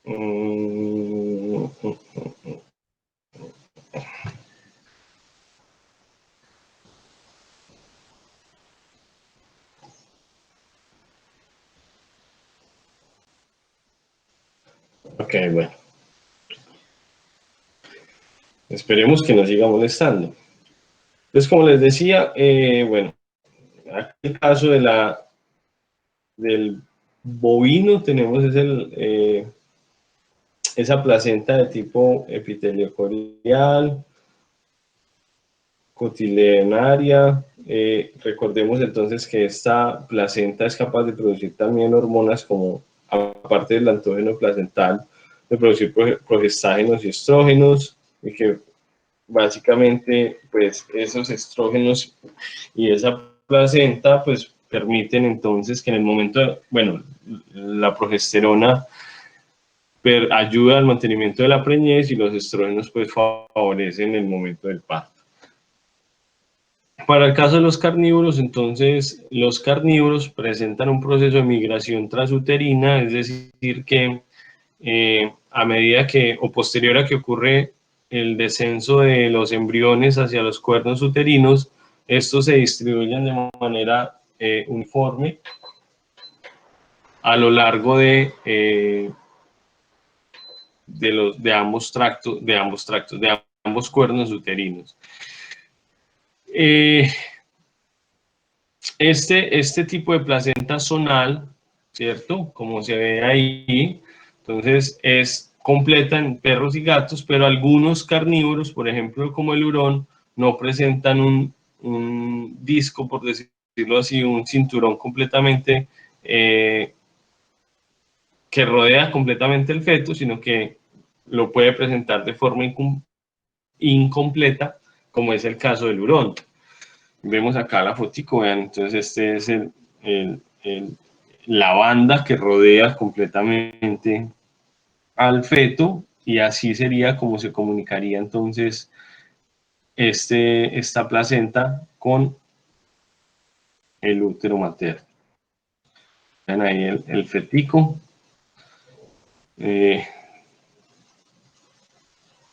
Mm, ok, bueno. Esperemos que no siga molestando. Entonces, como les decía, bueno, aquí el caso del bovino tenemos esa placenta de tipo epitelio corial, cotiledonaria. Recordemos entonces que esta placenta es capaz de producir también hormonas como, aparte del antógeno placental, de producir progestágenos y estrógenos, y que básicamente pues esos estrógenos y esa placenta pues permiten entonces que en el momento, bueno, la progesterona ayuda al mantenimiento de la preñez y los estrógenos pues favorecen el momento del parto. Para el caso de los carnívoros, entonces, los carnívoros presentan un proceso de migración transuterina, es decir, que a medida que, o posterior a que ocurre el descenso de los embriones hacia los cuernos uterinos, estos se distribuyen de manera uniforme a lo largo de ambos cuernos uterinos. Este tipo de placenta zonal, ¿cierto? Como se ve ahí, entonces es completa en perros y gatos, pero algunos carnívoros, por ejemplo, como el hurón, no presentan un disco, por decirlo así, un cinturón completamente que rodea completamente el feto, sino que lo puede presentar de forma incompleta, como es el caso del hurón. Vemos acá la fotico, vean, entonces este es la banda que rodea completamente al feto, y así sería como se comunicaría entonces esta placenta con el útero materno. Vean ahí el fetico.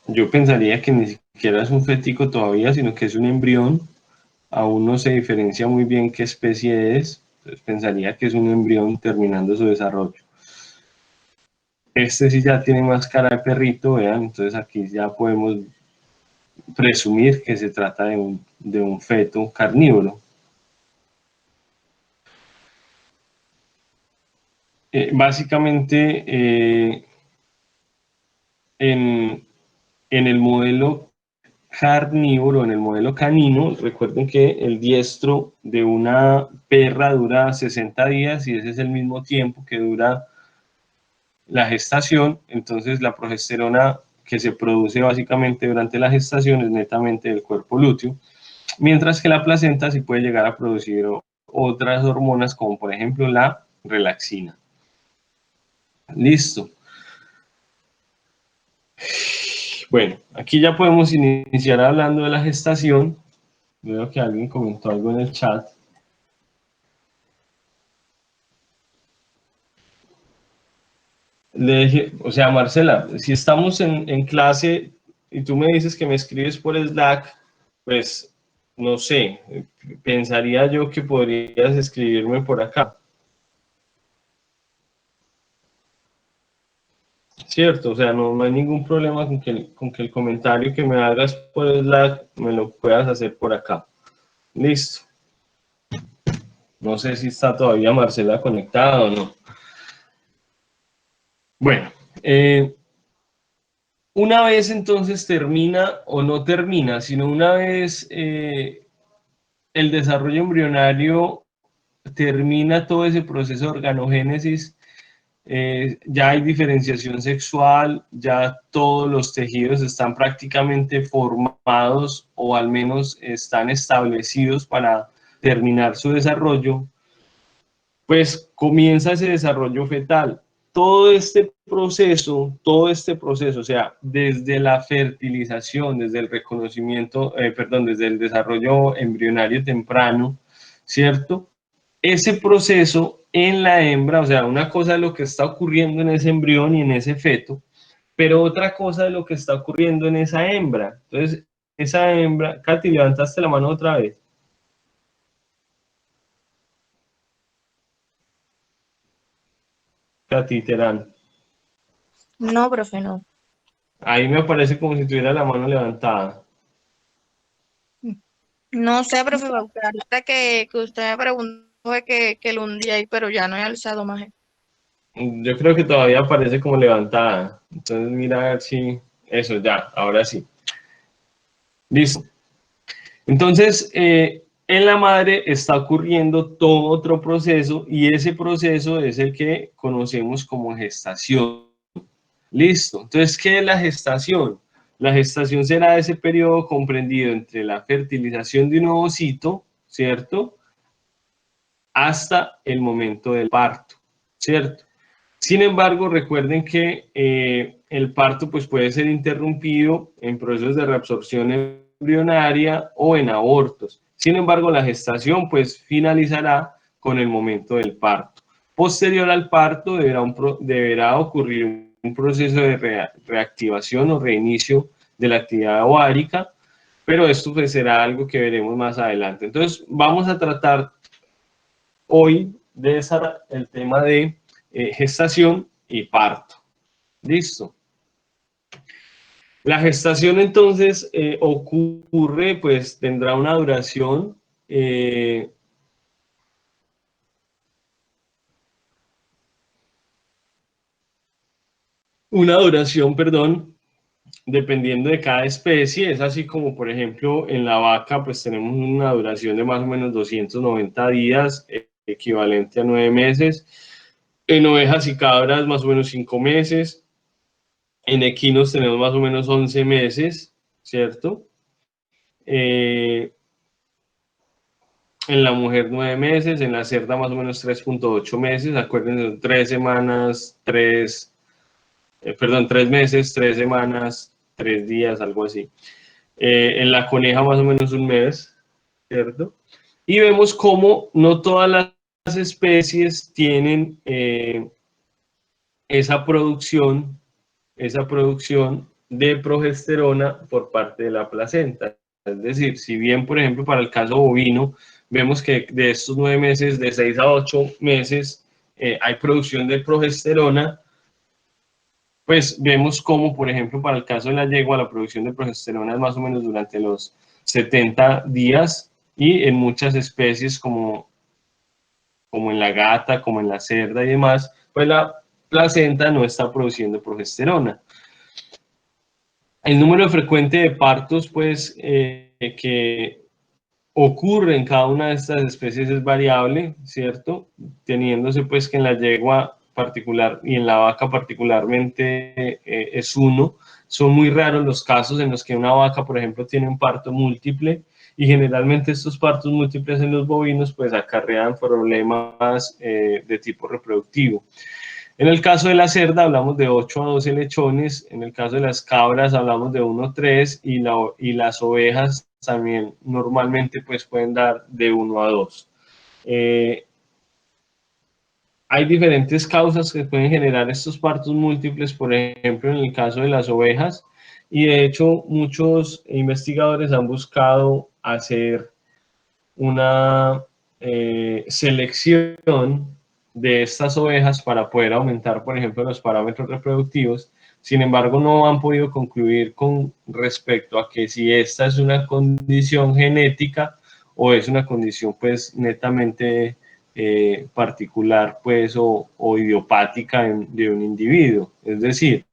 Yo pensaría que ni siquiera es un fetico todavía, sino que es un embrión. Aún no se diferencia muy bien qué especie es. Entonces pensaría que es un embrión terminando su desarrollo. Este sí ya tiene más cara de perrito, vean, entonces aquí ya podemos presumir que se trata de un feto carnívoro. Básicamente, en el modelo carnívoro, en el modelo canino, recuerden que el diestro de una perra dura 60 días y ese es el mismo tiempo que dura la gestación, entonces la progesterona que se produce básicamente durante la gestación es netamente del cuerpo lúteo, mientras que la placenta sí puede llegar a producir otras hormonas como por ejemplo la relaxina. Listo. Bueno, aquí ya podemos iniciar hablando de la gestación. Veo que alguien comentó algo en el chat. O sea, Marcela, si estamos en clase y tú me dices que me escribes por Slack, pues no sé, pensaría yo que podrías escribirme por acá. Cierto, o sea, no hay ningún problema con que el comentario que me hagas por Slack me lo puedas hacer por acá. Listo. No sé si está todavía Marcela conectada o no. Bueno, una vez entonces termina o no termina, sino una vez el desarrollo embrionario termina todo ese proceso de organogénesis, ya hay diferenciación sexual, ya todos los tejidos están prácticamente formados o al menos están establecidos para terminar su desarrollo, pues comienza ese desarrollo fetal. Todo este proceso, o sea, desde la fertilización, desde el reconocimiento, desde el desarrollo embrionario temprano, ¿cierto? Ese proceso en la hembra, o sea, una cosa es lo que está ocurriendo en ese embrión y en ese feto, pero otra cosa es lo que está ocurriendo en esa hembra. Entonces, esa hembra, Katy, levantaste la mano otra vez. Katy Terán. No, profe, no. Ahí me aparece como si tuviera la mano levantada. No sé, profe, porque ahorita que usted me preguntó fue que lo hundí ahí, pero ya no he alzado más. Yo creo que todavía aparece como levantada. Entonces, mira a ver si... Eso, ya, ahora sí. Listo. Entonces, en la madre está ocurriendo todo otro proceso y ese proceso es el que conocemos como gestación. Listo. Entonces, ¿qué es la gestación? La gestación será ese periodo comprendido entre la fertilización de un ovocito, ¿cierto? Hasta el momento del parto, ¿cierto? Sin embargo, recuerden que el parto pues, puede ser interrumpido en procesos de reabsorción embrionaria o en abortos. Sin embargo, la gestación pues, finalizará con el momento del parto. Posterior al parto deberá ocurrir un proceso de reactivación o reinicio de la actividad ovárica, pero esto pues, será algo que veremos más adelante. Entonces, vamos a tratar hoy de el tema de gestación y parto. Listo. La gestación entonces ocurre, pues tendrá eh, una duración, perdón, dependiendo de cada especie. Es así como, por ejemplo, en la vaca, pues tenemos una duración de más o menos 290 días, equivalente a 9 meses. En ovejas y cabras, más o menos 5 meses. En equinos tenemos más o menos 11 meses, ¿cierto? Eh, en la mujer 9 meses, en la cerda más o menos 3.8 meses, acuérdense, 3 semanas, 3 meses, 3 semanas, 3 días, algo así. En la coneja más o menos un mes, ¿cierto? Y vemos cómo no todas las especies tienen esa producción de progesterona por parte de la placenta. Es decir, si bien, por ejemplo, para el caso bovino, vemos que de estos 9 meses, de 6 a 8 meses, hay producción de progesterona, pues vemos como, por ejemplo, para el caso de la yegua, la producción de progesterona es más o menos durante los 70 días y en muchas especies como en la gata, como en la cerda y demás, pues la placenta no está produciendo progesterona. El número frecuente de partos, pues, que ocurre en cada una de estas especies es variable, ¿cierto? Teniéndose, pues, que en la yegua particular y en la vaca particularmente es uno. Son muy raros los casos en los que una vaca, por ejemplo, tiene un parto múltiple y generalmente estos partos múltiples en los bovinos, pues, acarrean problemas de tipo reproductivo. En el caso de la cerda hablamos de 8 a 12 lechones, en el caso de las cabras hablamos de 1 a 3 y las ovejas también normalmente pues pueden dar de 1 a 2. Eh, hay diferentes causas que pueden generar estos partos múltiples, por ejemplo en el caso de las ovejas, y de hecho muchos investigadores han buscado hacer una selección de estas ovejas para poder aumentar, por ejemplo, los parámetros reproductivos. Sin embargo, no han podido concluir con respecto a que si esta es una condición genética o es una condición pues netamente particular pues o idiopática de un individuo. Es decir,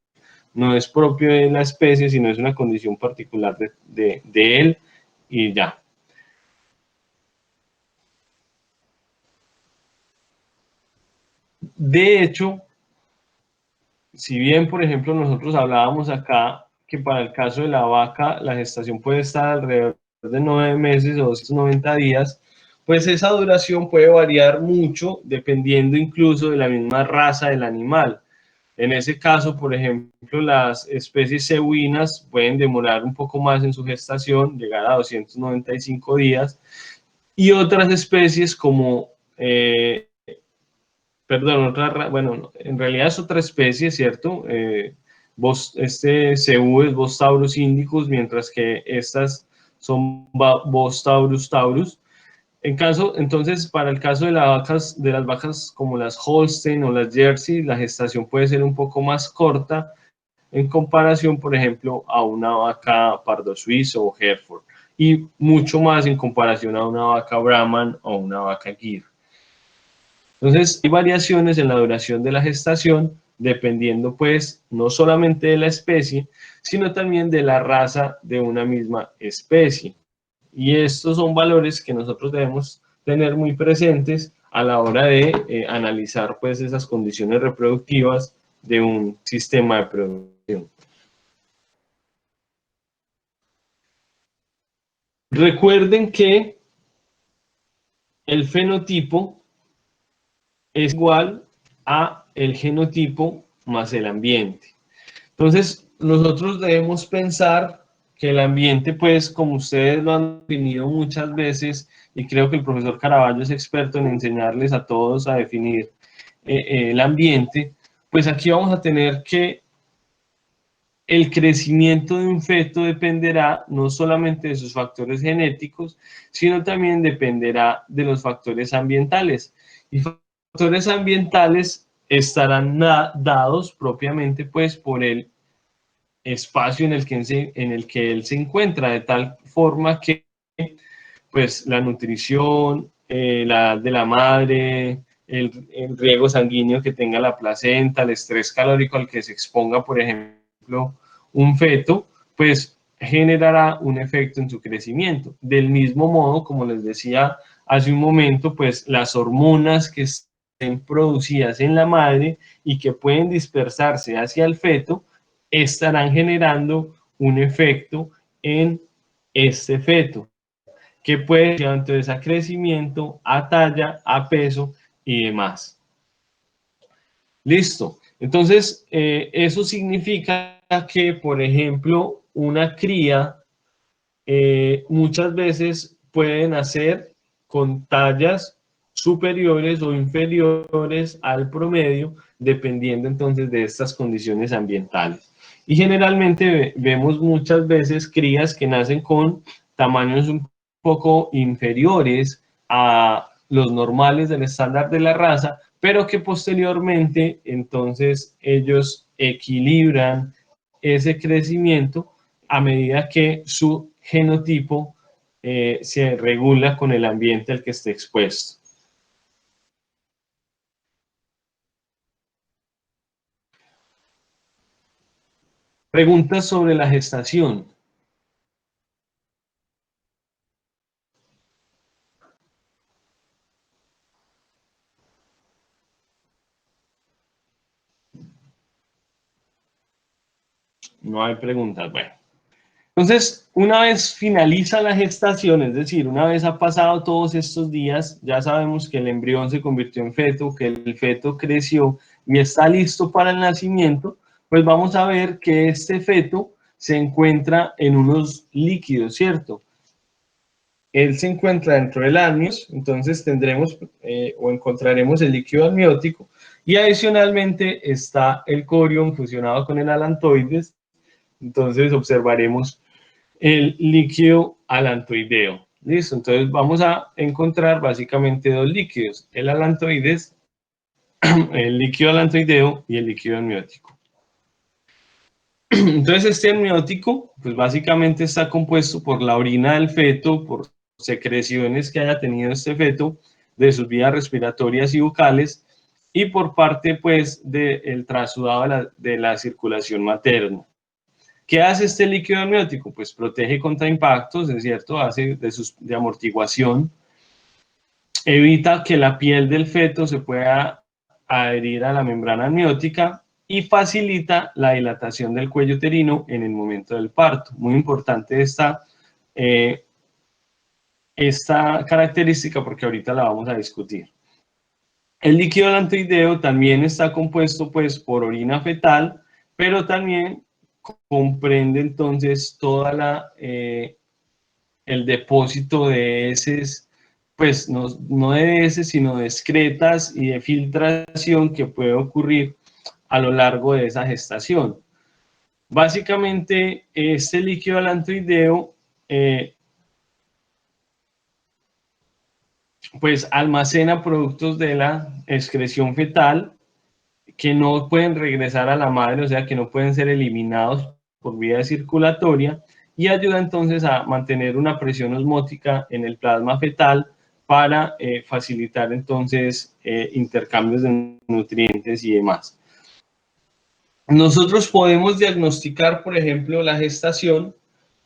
no es propio de la especie, sino es una condición particular de él y ya. De hecho, si bien, por ejemplo, nosotros hablábamos acá que para el caso de la vaca la gestación puede estar alrededor de 9 meses o 290 días, pues esa duración puede variar mucho dependiendo incluso de la misma raza del animal. En ese caso, por ejemplo, las especies cebuinas pueden demorar un poco más en su gestación, llegar a 295 días, y otras especies como perdón, bueno, no, en realidad es otra especie, ¿cierto? Este cebú es Bos taurus indicus, mientras que estas son Bos taurus taurus. Entonces, para el caso de las vacas como las Holstein o las Jersey, la gestación puede ser un poco más corta en comparación, por ejemplo, a una vaca pardo suizo o Hereford, y mucho más en comparación a una vaca Brahman o una vaca Gir. Entonces, hay variaciones en la duración de la gestación, dependiendo pues no solamente de la especie, sino también de la raza de una misma especie. Y estos son valores que nosotros debemos tener muy presentes a la hora de analizar pues esas condiciones reproductivas de un sistema de producción. Recuerden que el fenotipo es igual a el genotipo más el ambiente. Entonces, nosotros debemos pensar que el ambiente, pues, como ustedes lo han definido muchas veces, y creo que el profesor Caraballo es experto en enseñarles a todos a definir el ambiente, pues aquí vamos a tener que el crecimiento de un feto dependerá no solamente de sus factores genéticos, sino también dependerá de los factores ambientales. Y factores ambientales estarán dados propiamente pues por el espacio en el que él se encuentra, de tal forma que pues la nutrición, la edad de la madre, el riego sanguíneo que tenga la placenta, el estrés calórico al que se exponga, por ejemplo, un feto, pues generará un efecto en su crecimiento. Del mismo modo, como les decía hace un momento, pues las hormonas que estén producidas en la madre y que pueden dispersarse hacia el feto, estarán generando un efecto en este feto, que puede llevar entonces a crecimiento, a talla, a peso y demás. Listo. Entonces, eso significa que, por ejemplo, una cría muchas veces puede nacer con tallas superiores o inferiores al promedio, dependiendo entonces de estas condiciones ambientales. Y generalmente vemos muchas veces crías que nacen con tamaños un poco inferiores a los normales del estándar de la raza, pero que posteriormente entonces ellos equilibran ese crecimiento a medida que su genotipo se regula con el ambiente al que esté expuesto. Preguntas sobre la gestación. No hay preguntas. Bueno. Entonces, una vez finaliza la gestación, es decir, una vez ha pasado todos estos días, ya sabemos que el embrión se convirtió en feto, que el feto creció y está listo para el nacimiento, pues vamos a ver que este feto se encuentra en unos líquidos, ¿cierto? Él se encuentra dentro del amnios, entonces tendremos o encontraremos el líquido amniótico, y adicionalmente está el corion fusionado con el alantoides, entonces observaremos el líquido alantoideo. Listo, entonces vamos a encontrar básicamente dos líquidos, el alantoides, el líquido alantoideo y el líquido amniótico. Entonces este amniótico, pues básicamente está compuesto por la orina del feto, por secreciones que haya tenido este feto, de sus vías respiratorias y bucales, y por parte pues del trasudado de la circulación materna. ¿Qué hace este líquido amniótico? Pues protege contra impactos, ¿es cierto? Hace de amortiguación, evita que la piel del feto se pueda adherir a la membrana amniótica y facilita la dilatación del cuello uterino en el momento del parto. Muy importante esta característica porque ahorita la vamos a discutir. El líquido alantoideo también está compuesto pues por orina fetal, pero también comprende entonces toda el depósito de heces pues no de heces, sino de excretas y de filtración que puede ocurrir a lo largo de esa gestación. Básicamente, este líquido alantoideo pues almacena productos de la excreción fetal que no pueden regresar a la madre, o sea, que no pueden ser eliminados por vía circulatoria, y ayuda entonces a mantener una presión osmótica en el plasma fetal para facilitar entonces intercambios de nutrientes y demás. Nosotros podemos diagnosticar, por ejemplo, la gestación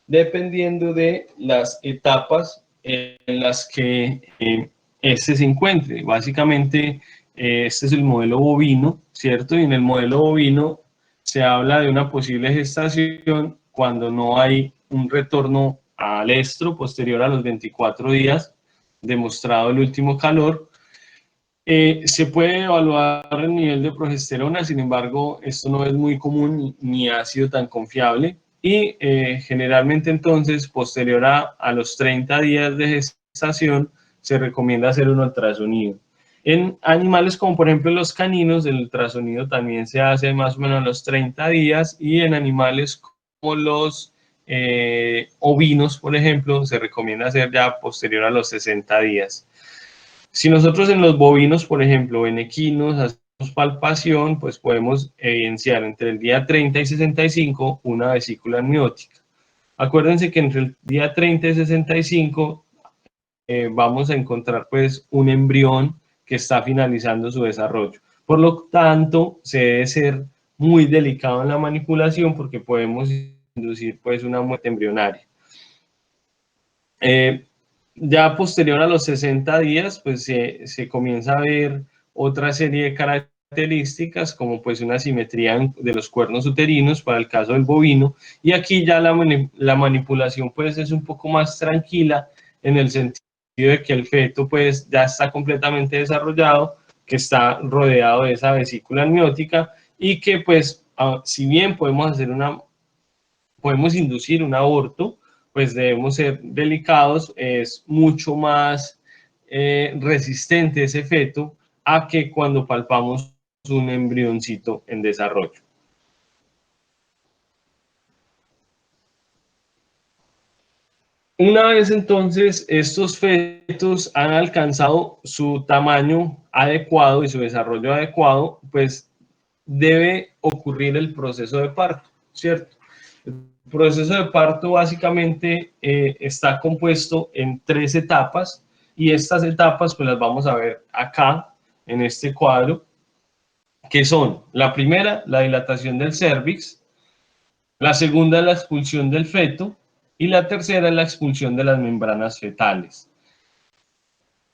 dependiendo de las etapas en las que este se encuentre. Básicamente, este es el modelo bovino, ¿cierto? Y en el modelo bovino se habla de una posible gestación cuando no hay un retorno al estro posterior a los 24 días, demostrado el último calor. Se puede evaluar el nivel de progesterona, sin embargo, esto no es muy común ni ha sido tan confiable. Y generalmente entonces, posterior a los 30 días de gestación, se recomienda hacer un ultrasonido. En animales como por ejemplo los caninos, el ultrasonido también se hace más o menos a los 30 días, y en animales como los ovinos, por ejemplo, se recomienda hacer ya posterior a los 60 días. Si nosotros en los bovinos, por ejemplo, en equinos, hacemos palpación, pues podemos evidenciar entre el día 30 y 65 una vesícula amniótica. Acuérdense que entre el día 30 y 65 vamos a encontrar pues un embrión que está finalizando su desarrollo. Por lo tanto, se debe ser muy delicado en la manipulación porque podemos inducir pues una muerte embrionaria. Ya posterior a los 60 días, pues se comienza a ver otra serie de características, como pues una simetría de los cuernos uterinos para el caso del bovino, y aquí ya la manipulación pues es un poco más tranquila en el sentido de que el feto pues ya está completamente desarrollado, que está rodeado de esa vesícula amniótica, y que pues si bien podemos inducir un aborto, pues debemos ser delicados, es mucho más resistente ese feto a que cuando palpamos un embrioncito en desarrollo. Una vez entonces estos fetos han alcanzado su tamaño adecuado y su desarrollo adecuado, pues debe ocurrir el proceso de parto, ¿cierto? El proceso de parto básicamente está compuesto en 3 etapas, y estas etapas pues las vamos a ver acá en este cuadro, que son la primera, la dilatación del cérvix, la segunda es la expulsión del feto, y la tercera es la expulsión de las membranas fetales.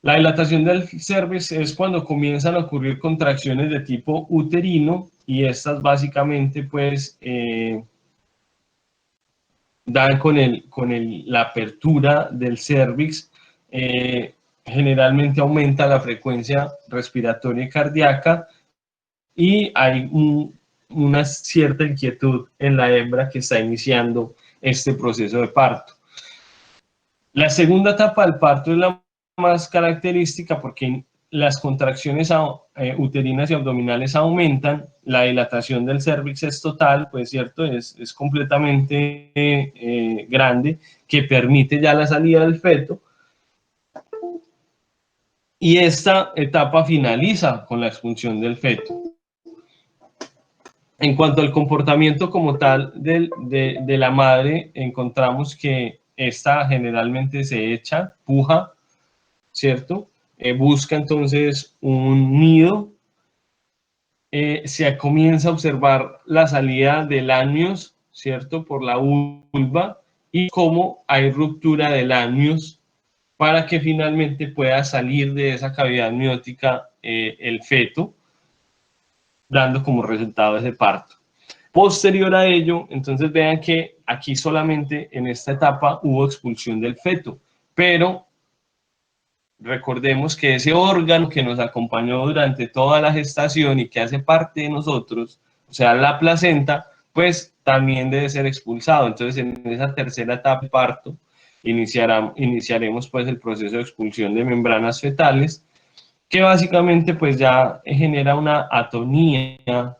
La dilatación del cérvix es cuando comienzan a ocurrir contracciones de tipo uterino, y estas básicamente pues dan con la apertura del cérvix. Generalmente aumenta la frecuencia respiratoria y cardíaca, y hay una cierta inquietud en la hembra que está iniciando este proceso de parto. La segunda etapa del parto es la más característica porque las contracciones uterinas y abdominales aumentan, la dilatación del cérvix es total, pues cierto, es completamente grande, que permite ya la salida del feto, y esta etapa finaliza con la expulsión del feto. En cuanto al comportamiento como tal de la madre, encontramos que esta generalmente se echa, puja, ¿cierto? Busca entonces un nido, se comienza a observar la salida del anios, ¿cierto? Por la vulva, y cómo hay ruptura del anios para que finalmente pueda salir de esa cavidad amniótica el feto, dando como resultado ese parto. Posterior a ello, entonces vean que aquí solamente en esta etapa hubo expulsión del feto, pero recordemos que ese órgano que nos acompañó durante toda la gestación y que hace parte de nosotros, o sea, la placenta, pues también debe ser expulsado. Entonces, en esa tercera etapa de parto, iniciaremos pues el proceso de expulsión de membranas fetales, que básicamente pues ya genera una atonía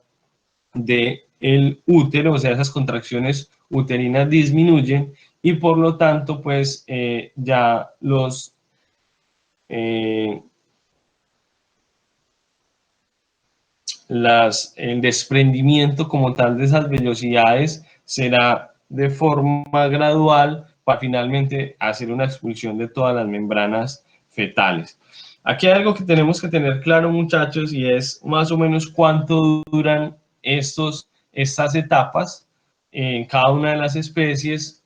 del útero, o sea, esas contracciones uterinas disminuyen y por lo tanto pues ya eh, el desprendimiento como tal de esas vellosidades será de forma gradual para finalmente hacer una expulsión de todas las membranas fetales. Aquí hay algo que tenemos que tener claro, muchachos, y es más o menos cuánto duran estas etapas en cada una de las especies,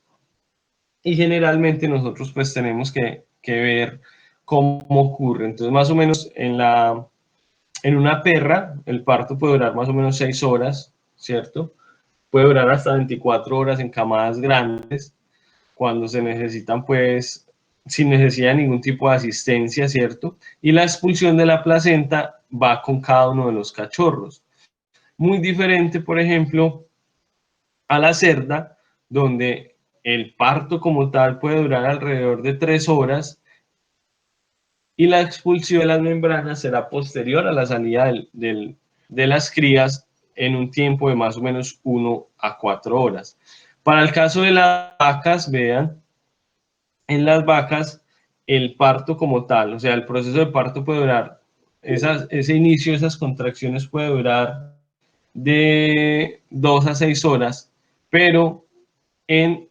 y generalmente nosotros pues tenemos que ver cómo ocurre. Entonces, más o menos en una perra, el parto puede durar más o menos 6 horas, ¿cierto? Puede durar hasta 24 horas en camadas grandes, cuando se necesitan, pues, sin necesidad de ningún tipo de asistencia, ¿cierto? Y la expulsión de la placenta va con cada uno de los cachorros. Muy diferente, por ejemplo, a la cerda, donde el parto como tal puede durar alrededor de 3 horas y la expulsión de las membranas será posterior a la salida de las crías en un tiempo de más o menos 1 a 4 horas. Para el caso de las vacas, vean, en las vacas el parto como tal, o sea, el proceso de parto puede durar, ese inicio, esas contracciones puede durar de 2 a 6 horas, pero en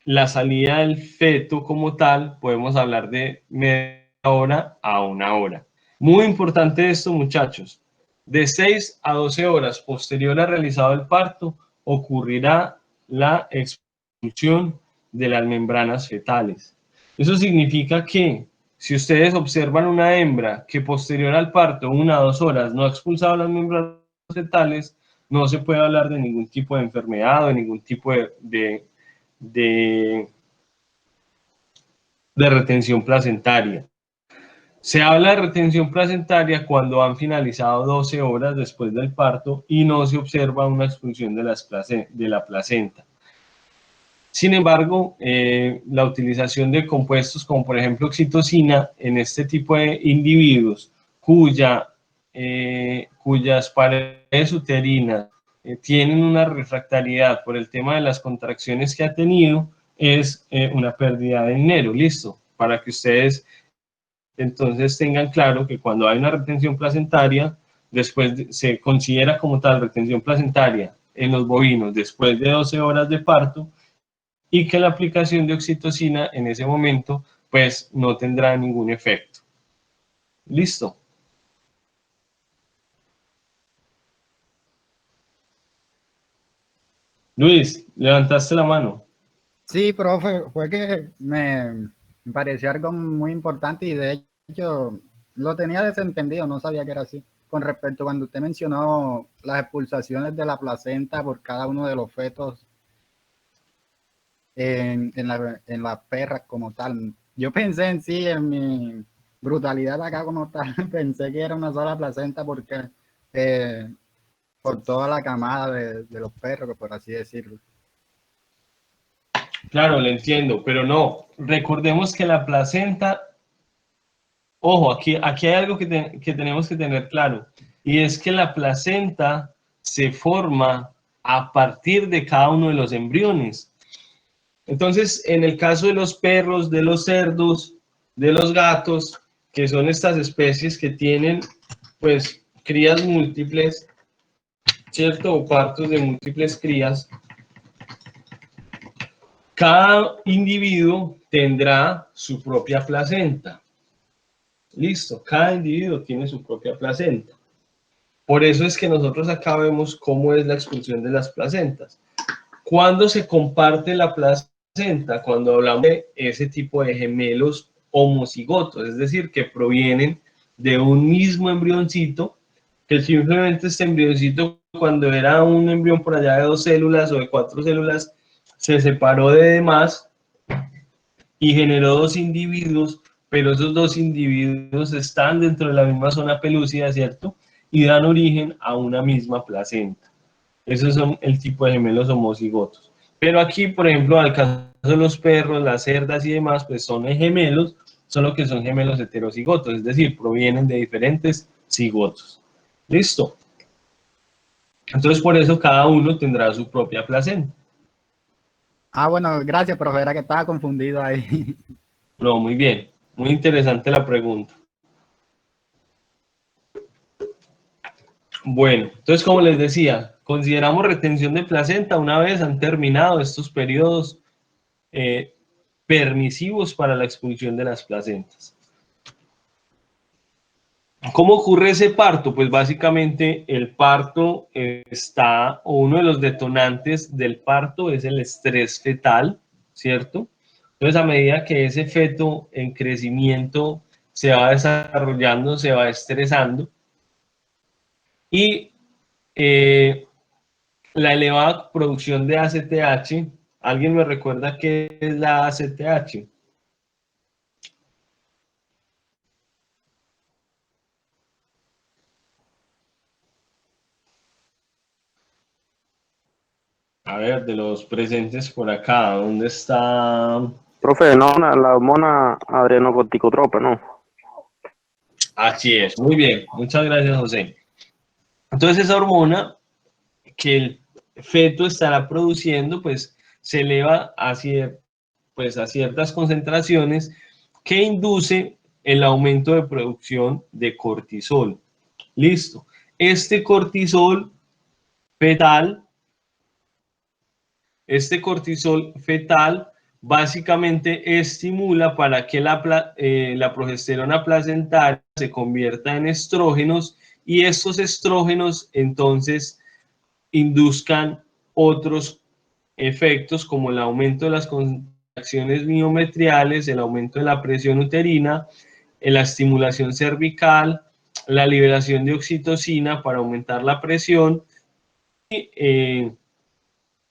la salida del feto como tal podemos hablar de media hora a 1 hora. Muy importante esto, muchachos. De 6 a 12 horas posterior a realizado el parto ocurrirá la expulsión de las membranas fetales. Eso significa que si ustedes observan una hembra que posterior al parto, 1 a 2 horas, no ha expulsado las membranas fetales, no se puede hablar de ningún tipo de enfermedad o de ningún tipo de, de retención placentaria. Se habla de retención placentaria cuando han finalizado 12 horas después del parto y no se observa una expulsión de la placenta. Sin embargo, la utilización de compuestos como por ejemplo oxitocina en este tipo de individuos cuyas paredes uterinas tienen una refractariedad por el tema de las contracciones que ha tenido, es una pérdida de dinero. Listo, para que ustedes entonces tengan claro que cuando hay una retención placentaria, se considera como tal retención placentaria en los bovinos después de 12 horas de parto, y que la aplicación de oxitocina en ese momento pues no tendrá ningún efecto. Listo. Luis, levantaste la mano. Sí, profe, fue que me pareció algo muy importante y de hecho lo tenía desentendido, no sabía que era así. Con respecto a cuando usted mencionó las expulsaciones de la placenta por cada uno de los fetos en las perras como tal. Yo pensé en sí, en mi brutalidad acá como tal, pensé que era una sola placenta porque por toda la camada de los perros, por así decirlo. Claro, lo entiendo, pero no. Recordemos que la placenta, ojo, aquí hay algo que tenemos que tener claro, y es que la placenta se forma a partir de cada uno de los embriones. Entonces, en el caso de los perros, de los cerdos, de los gatos, que son estas especies que tienen, pues, crías múltiples, ¿cierto? O partos de múltiples crías, cada individuo tendrá su propia placenta. Listo, cada individuo tiene su propia placenta. Por eso es que nosotros acá vemos cómo es la expulsión de las placentas. ¿Cuándo se comparte la placenta? Cuando hablamos de ese tipo de gemelos homocigotos, es decir, que provienen de un mismo embrioncito, que simplemente este embrioncito, cuando era un embrión por allá de 2 células o de 4 células, se separó de demás y generó 2 individuos, pero esos 2 individuos están dentro de la misma zona pelúcida, ¿cierto? Y dan origen a una misma placenta. Esos son el tipo de gemelos homocigotos. Pero aquí, por ejemplo, al caso caso los perros, las cerdas y demás, pues son gemelos, solo que son gemelos heterocigotos, es decir, provienen de diferentes cigotos. ¿Listo? Entonces, por eso cada uno tendrá su propia placenta. Ah, bueno, gracias, profe, era que estaba confundido ahí. No, muy bien. Muy interesante la pregunta. Bueno, entonces, como les decía, consideramos retención de placenta una vez han terminado estos periodos permisivos para la expulsión de las placentas. ¿Cómo ocurre ese parto? Pues básicamente el parto o uno de los detonantes del parto es el estrés fetal, ¿cierto? Entonces, a medida que ese feto en crecimiento se va desarrollando, se va estresando, y la elevada producción de ACTH, ¿alguien me recuerda qué es la ACTH? A ver, de los presentes por acá, ¿dónde está? Profe, no, la hormona adrenocorticotropa, ¿no? Así es, muy bien, muchas gracias, José. Entonces, esa hormona que el feto estará produciendo, pues se eleva a ciertas concentraciones que induce el aumento de producción de cortisol. Listo. Este cortisol fetal básicamente estimula para que la progesterona placentaria se convierta en estrógenos, y estos estrógenos entonces induzcan otros efectos como el aumento de las contracciones miometriales, el aumento de la presión uterina, la estimulación cervical, la liberación de oxitocina para aumentar la presión, y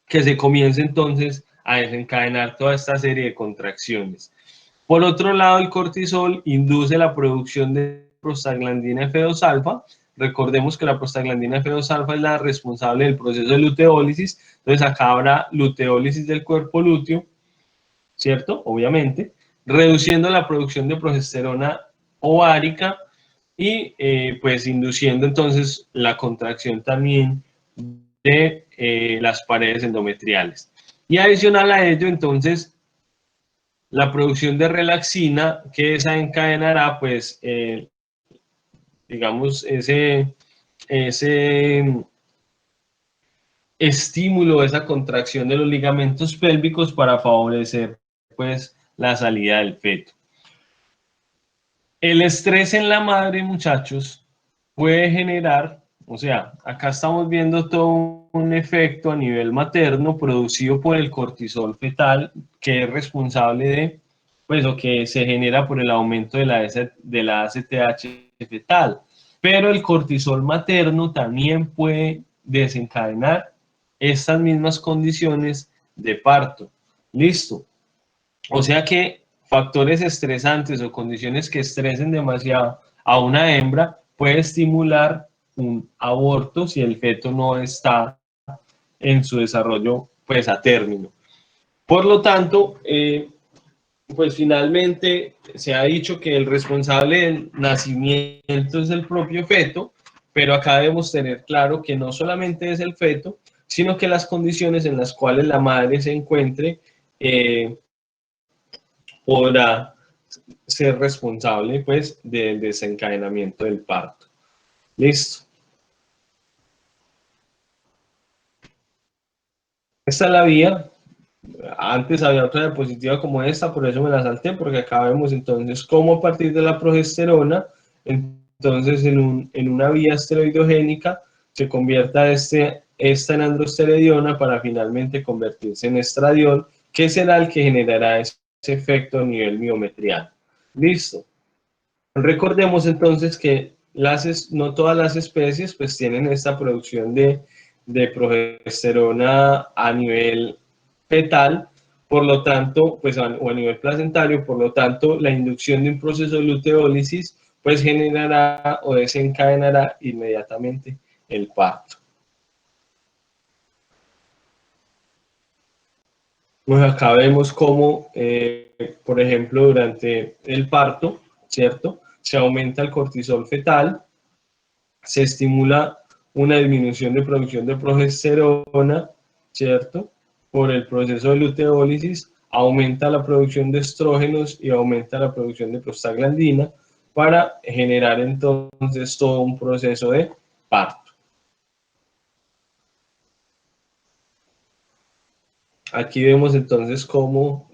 que se comience entonces a desencadenar toda esta serie de contracciones. Por otro lado, el cortisol induce la producción de prostaglandina F2 alfa. Recordemos que la prostaglandina F2 alfa es la responsable del proceso de luteólisis. Entonces, acá habrá luteólisis del cuerpo lúteo, ¿cierto? Obviamente, reduciendo la producción de progesterona ovárica y pues induciendo entonces la contracción también de las paredes endometriales. Y adicional a ello, entonces, la producción de relaxina, que esa encadenará, pues, digamos, ese estímulo, esa contracción de los ligamentos pélvicos para favorecer, pues, la salida del feto. El estrés en la madre, muchachos, puede generar, o sea, acá estamos viendo todo un efecto a nivel materno producido por el cortisol fetal, que es responsable de, pues, o que se genera por el aumento de la ACTH fetal. Pero el cortisol materno también puede desencadenar estas mismas condiciones de parto. Listo. O sea que factores estresantes o condiciones que estresen demasiado a una hembra puede estimular un aborto si el feto no está en su desarrollo, pues, a término. Por lo tanto, pues finalmente se ha dicho que el responsable del nacimiento es el propio feto, pero acá debemos tener claro que no solamente es el feto, sino que las condiciones en las cuales la madre se encuentre podrá ser responsable, pues, del desencadenamiento del parto. Listo. Esta es la vía. Antes había otra diapositiva como esta, por eso me la salté, porque acá vemos entonces cómo a partir de la progesterona, entonces en una vía esteroidogénica se convierta esta en androsterediona para finalmente convertirse en estradiol, que será el que generará ese efecto a nivel miometrial. Listo. Recordemos entonces que no todas las especies pues tienen esta producción de progesterona a nivel fetal, por lo tanto, pues, o a nivel placentario, por lo tanto, la inducción de un proceso de luteólisis pues generará o desencadenará inmediatamente el parto. Pues acá vemos cómo, por ejemplo, durante el parto, ¿cierto? Se aumenta el cortisol fetal, se estimula una disminución de producción de progesterona, ¿cierto? Por el proceso de luteólisis, aumenta la producción de estrógenos y aumenta la producción de prostaglandina para generar entonces todo un proceso de parto. Aquí vemos entonces cómo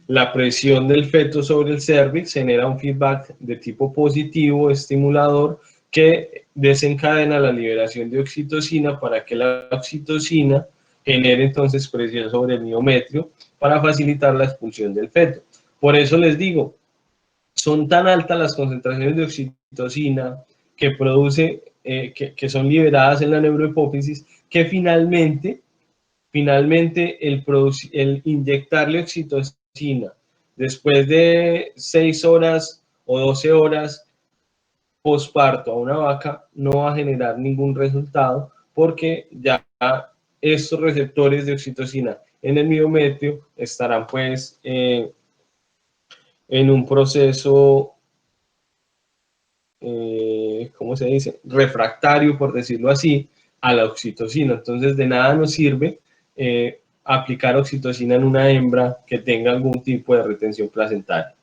la presión del feto sobre el cérvix genera un feedback de tipo positivo, estimulador, que desencadena la liberación de oxitocina para que la oxitocina genere entonces presión sobre el miometrio para facilitar la expulsión del feto. Por eso les digo, son tan altas las concentraciones de oxitocina que produce, que son liberadas en la neurohipófisis, que finalmente el inyectarle oxitocina después de 6 horas o 12 horas posparto a una vaca no va a generar ningún resultado porque ya estos receptores de oxitocina en el miometrio estarán pues en un proceso, ¿cómo se dice? Refractario, por decirlo así, a la oxitocina. Entonces de nada nos sirve aplicar oxitocina en una hembra que tenga algún tipo de retención placentaria.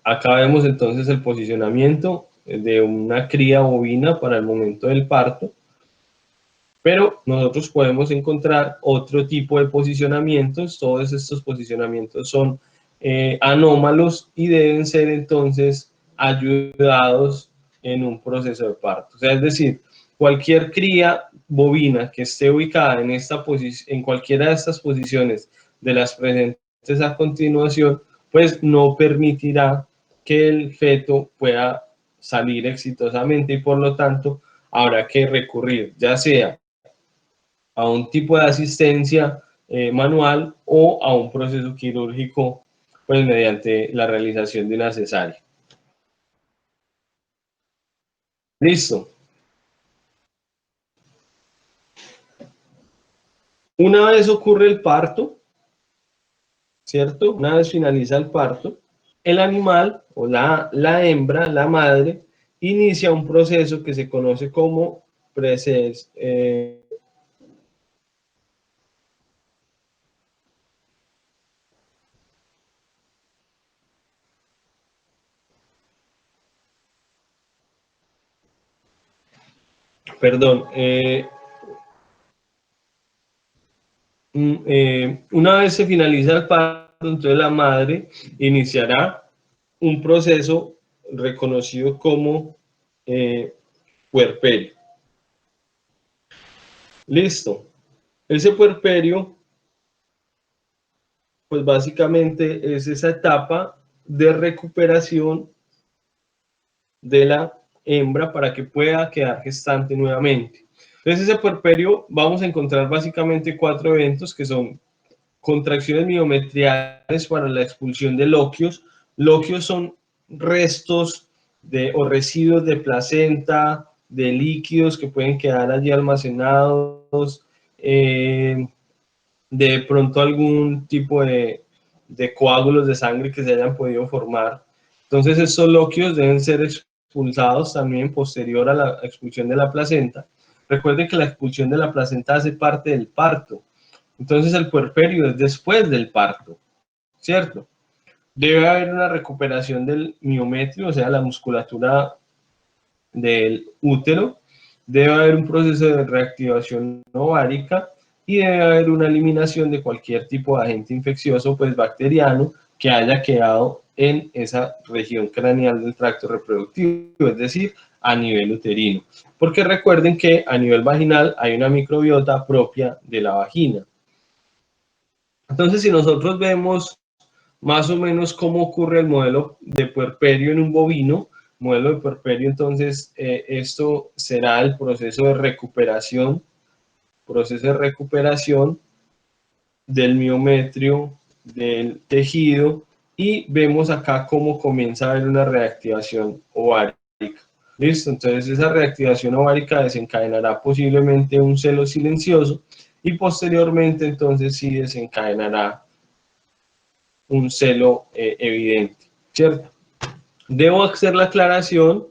Acá vemos entonces el posicionamiento de una cría bovina para el momento del parto, pero nosotros podemos encontrar otro tipo de posicionamientos. Todos estos posicionamientos son anómalos y deben ser entonces ayudados en un proceso de parto. O sea, es decir, cualquier cría bovina que esté ubicada en cualquiera de estas posiciones de las presentes a continuación, pues no permitirá que el feto pueda salir exitosamente y por lo tanto habrá que recurrir ya sea a un tipo de asistencia manual o a un proceso quirúrgico pues mediante la realización de una cesárea. Listo. Una vez ocurre el parto, ¿cierto? Una vez finaliza el parto, el animal o la hembra, la madre, inicia un proceso que se conoce como perdón, una vez se finaliza el parto, entonces la madre iniciará un proceso reconocido como puerperio. Listo. Ese puerperio, pues básicamente es esa etapa de recuperación de la hembra para que pueda quedar gestante nuevamente. Entonces ese puerperio vamos a encontrar básicamente 4 eventos que son contracciones miometriales para la expulsión de loquios. Loquios son restos o residuos de placenta, de líquidos que pueden quedar allí almacenados, de pronto algún tipo de coágulos de sangre que se hayan podido formar. Entonces estos loquios deben ser expulsados también posterior a la expulsión de la placenta. Recuerden que la expulsión de la placenta hace parte del parto. Entonces el puerperio es después del parto, ¿cierto? Debe haber una recuperación del miometrio, o sea, la musculatura del útero. Debe haber un proceso de reactivación ovárica y debe haber una eliminación de cualquier tipo de agente infeccioso, pues bacteriano, que haya quedado en esa región craneal del tracto reproductivo, es decir, a nivel uterino. Porque recuerden que a nivel vaginal hay una microbiota propia de la vagina. Entonces, si nosotros vemos más o menos cómo ocurre el modelo de puerperio en un bovino, modelo de puerperio, entonces esto será el proceso de recuperación del miometrio, del tejido, y vemos acá cómo comienza a haber una reactivación ovárica. ¿Listo? Entonces esa reactivación ovárica desencadenará posiblemente un celo silencioso y posteriormente entonces sí desencadenará un celo evidente, ¿cierto? Debo hacer la aclaración,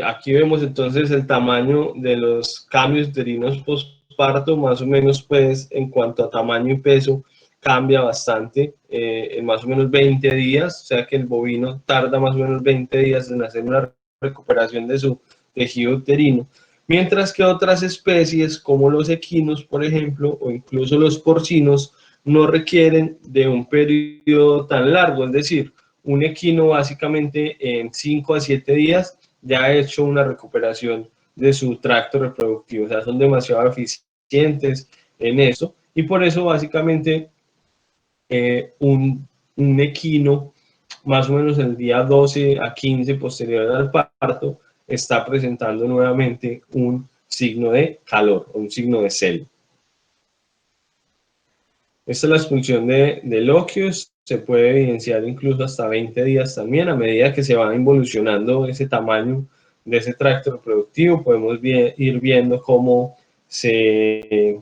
aquí vemos entonces el tamaño de los cambios uterinos postparto, más o menos pues en cuanto a tamaño y peso cambia bastante, en más o menos 20 días, o sea que el bovino tarda más o menos 20 días en hacer una recuperación de su tejido uterino, mientras que otras especies como los equinos, por ejemplo, o incluso los porcinos, no requieren de un periodo tan largo, es decir, un equino básicamente en 5 a 7 días ya ha hecho una recuperación de su tracto reproductivo, o sea, son demasiado eficientes en eso, y por eso básicamente un equino, más o menos el día 12 a 15 posterior al parto, está presentando nuevamente un signo de calor, un signo de celo. Esta es la expulsión de loquios, se puede evidenciar incluso hasta 20 días también, a medida que se va involucionando ese tamaño de ese tracto reproductivo, podemos ir viendo cómo se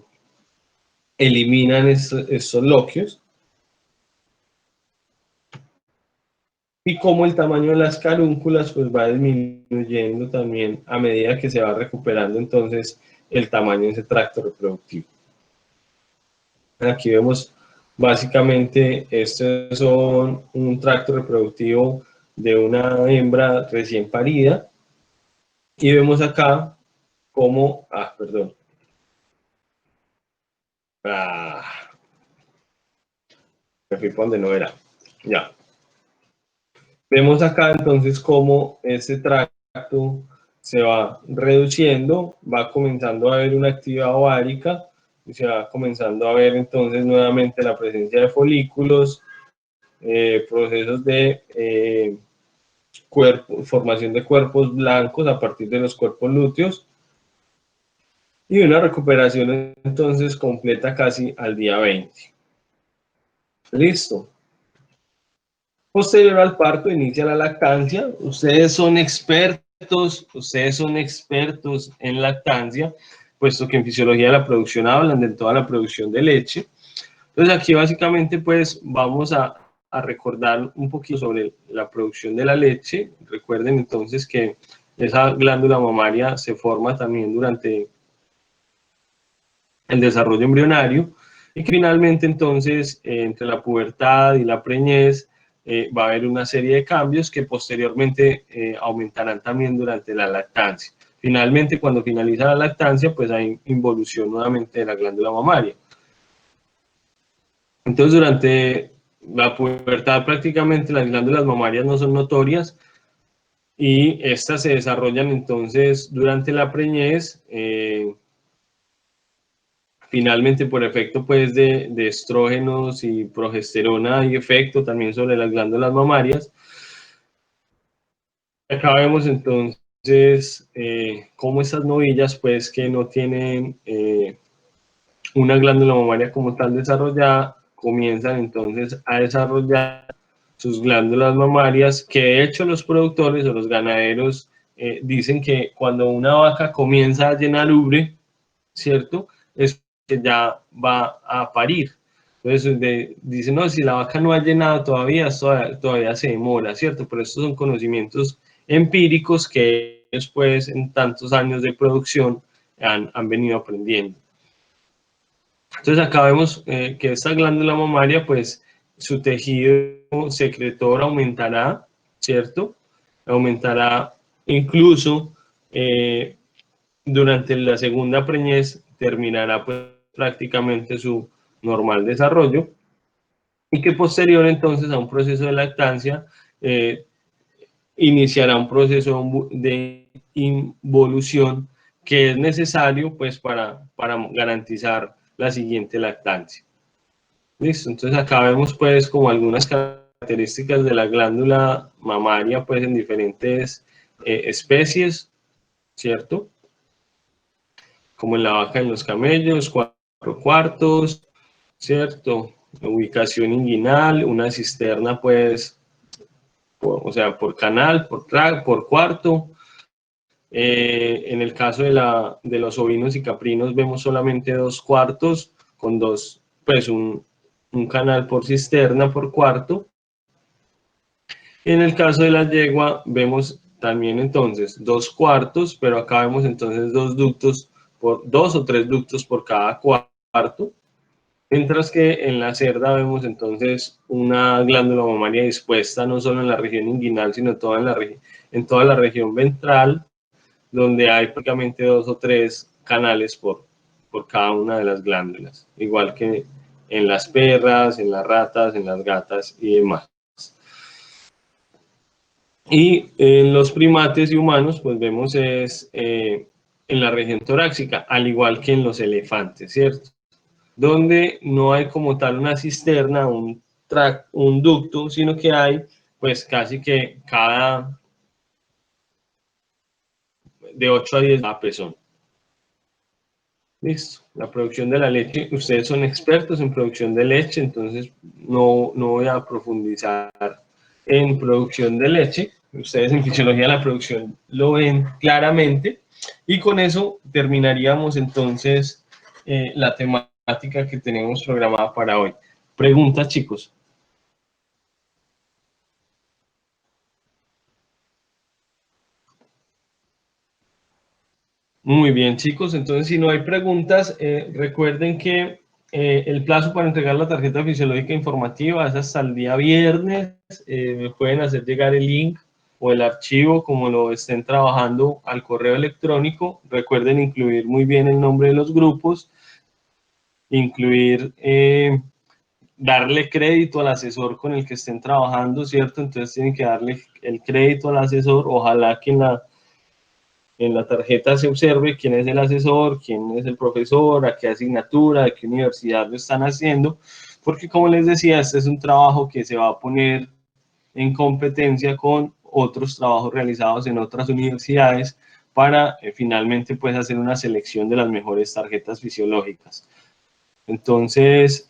eliminan estos loquios y cómo el tamaño de las carúnculas pues va disminuyendo también a medida que se va recuperando entonces el tamaño de ese tracto reproductivo. Aquí vemos básicamente, estos son un tracto reproductivo de una hembra recién parida y vemos acá cómo, perdón, me fui por donde no era, ya. Vemos acá entonces cómo este tracto se va reduciendo, va comenzando a haber una actividad ovárica y se va comenzando a ver entonces nuevamente la presencia de folículos, procesos de formación de cuerpos blancos a partir de los cuerpos lúteos y una recuperación entonces completa casi al día 20. Listo. Posterior al parto inicia la lactancia. Ustedes son expertos en lactancia, puesto que en fisiología de la producción hablan de toda la producción de leche. Entonces aquí básicamente pues vamos a recordar un poquito sobre la producción de la leche. Recuerden entonces que esa glándula mamaria se forma también durante el desarrollo embrionario y que finalmente entonces entre la pubertad y la preñez va a haber una serie de cambios que posteriormente aumentarán también durante la lactancia. Finalmente, cuando finaliza la lactancia, pues hay involución nuevamente de la glándula mamaria. Entonces, durante la pubertad prácticamente las glándulas mamarias no son notorias y estas se desarrollan entonces durante la preñez, finalmente por efecto pues de estrógenos y progesterona hay efecto también sobre las glándulas mamarias. Acá vemos entonces cómo estas novillas pues que no tienen una glándula mamaria como tal desarrollada, comienzan entonces a desarrollar sus glándulas mamarias, que de hecho los productores o los ganaderos dicen que cuando una vaca comienza a llenar ubre, ¿cierto? Es que ya va a parir. Entonces dicen, no, si la vaca no ha llenado todavía se demora, ¿cierto? Pero estos son conocimientos empíricos que ellos pues en tantos años de producción han venido aprendiendo. Entonces acá vemos que esta glándula mamaria, pues su tejido secretor aumentará, ¿cierto? Aumentará incluso durante la segunda preñez, terminará pues prácticamente su normal desarrollo y que posterior entonces a un proceso de lactancia iniciará un proceso de involución que es necesario pues para garantizar la siguiente lactancia. Listo, entonces acá vemos pues como algunas características de la glándula mamaria pues en diferentes especies, ¿cierto? Como en la vaca y en los camellos, 4 cuartos, ¿cierto? Ubicación inguinal, una cisterna pues, o sea, por canal, por cuarto, En el caso de los ovinos y caprinos vemos solamente 2/4 con pues un canal por cisterna por cuarto. En el caso de la yegua vemos también entonces 2/4, pero acá vemos entonces 2 o 3 ductos por cada cuarto. Mientras que en la cerda vemos entonces una glándula mamaria dispuesta no solo en la región inguinal, sino en toda la región ventral, donde hay prácticamente 2 o 3 canales por cada una de las glándulas, igual que en las perras, en las ratas, en las gatas y demás. Y en los primates y humanos, pues vemos en la región torácica, al igual que en los elefantes, ¿cierto? Donde no hay como tal una cisterna, un ducto, sino que hay pues casi que de 8 a 10 pezón. Listo, la producción de la leche, ustedes son expertos en producción de leche, entonces no voy a profundizar en producción de leche. Ustedes en fisiología de la producción lo ven claramente, y con eso terminaríamos entonces la temática que tenemos programada para hoy. Preguntas, chicos. Muy bien, chicos, entonces si no hay preguntas, recuerden que el plazo para entregar la tarjeta fisiológica informativa es hasta el día viernes. Me pueden hacer llegar el link o el archivo como lo estén trabajando al correo electrónico. Recuerden incluir muy bien el nombre de los grupos, darle crédito al asesor con el que estén trabajando, ¿cierto? Entonces tienen que darle el crédito al asesor. Ojalá que en la tarjeta se observe quién es el asesor, quién es el profesor, a qué asignatura, a qué universidad lo están haciendo, porque como les decía, este es un trabajo que se va a poner en competencia con otros trabajos realizados en otras universidades para finalmente pues hacer una selección de las mejores tarjetas fisiológicas. Entonces,